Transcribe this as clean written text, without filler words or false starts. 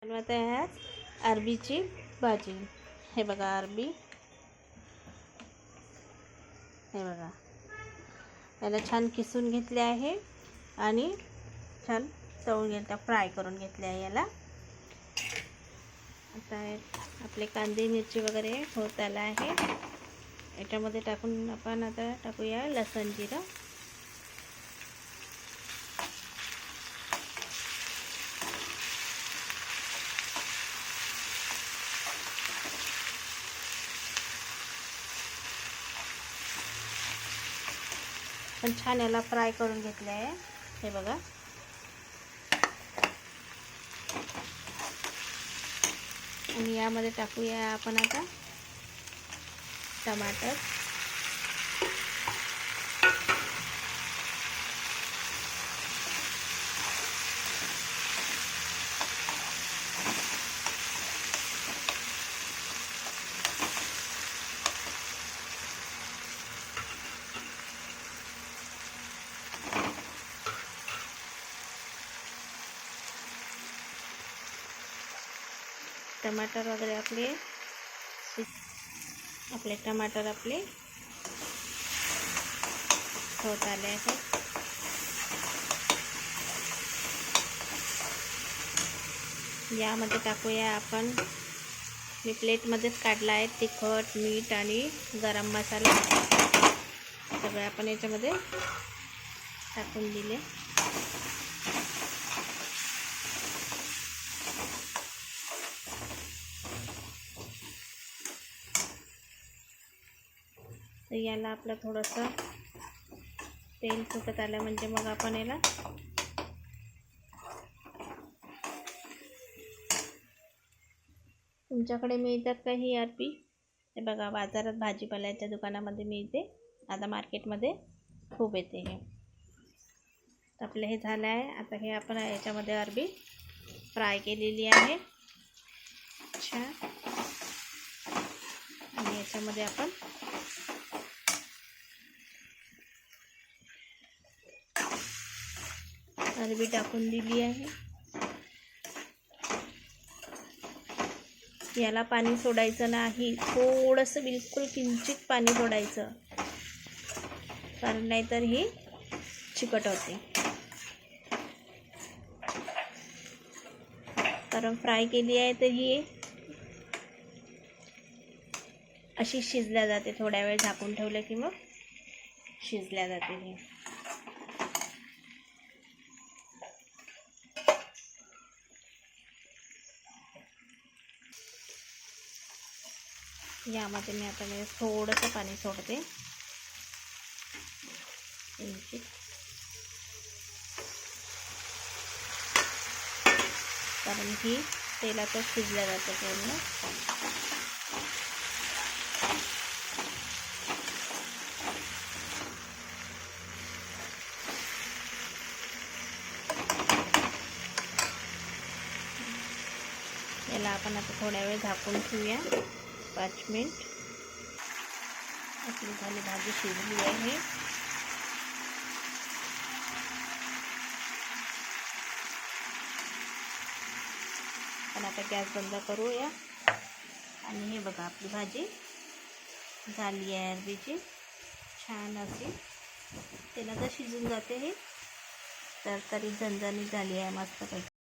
बनवत आहे अरबीची भाजी। हे बघा अरबी, हे बघा याला छान किसून घेतले आहे आणि छान तळून घेतले, फ्राय करून घेतले आहे याला। आता आपले कांदे मिरची वगैरे होत आला आहे। याच्यामध्ये टाकून आपण आता टाकूया लसूण जिरं। पण छान याला फ्राय करून घेतले आहे, हे बघा। आणि यामध्ये टाकूया आपण आता टमाटर, टमाटर वगैरे आपले टमाटर होत आले आहेत। यामध्ये टाकूया आपण, मी प्लेटमध्येच काढला आहे, तिखट, मीठ आणि गरम मसाला सगळं आपण याच्यामध्ये टाकून दिले। तर याला आपलं थोडंसं तेल सुटत आलं म्हणजे मग आपण याला तुमच्याकडे मिळतात का ही अरबी? हे बघा बाजारात भाजीपाल्याच्या दुकानामध्ये मिळते, आता मार्केटमध्ये खूप येते हे। आपलं हे झालं आहे। आता हे आपण याच्यामध्ये अरबी फ्राय केलेली आहे छान, आणि याच्यामध्ये आपण अरबी टाकून दिली आहे। याला पाणी सोडायचं नाही, थोडंसं बिलकुल किंचित पाणी सोडायचं, कारण नाहीतर ही चिकट होते। कारण फ्राय केली आहे तर ही अशी शिजल्या जाते, थोड्या वेळ झाकून ठेवलं की मग शिजल्या जाते ही। यामध्ये मी आता थोडंसं पाणी सोडते, कारण ही तेलातच शिजल्या जाते पूर्ण। याला आपण आता थोड्या वेळ झाकून ठेवूया, 5 मिनिट। आपली झाली भाजी शिजली आहे। पण आता गॅस बंद करूया, आणि हे बघा आपली भाजी झाली आहे अरबीची छान अशी। तेलात शिजून जाते हे, तर तरी झणझणीत झाली आहे मस्तपैकी।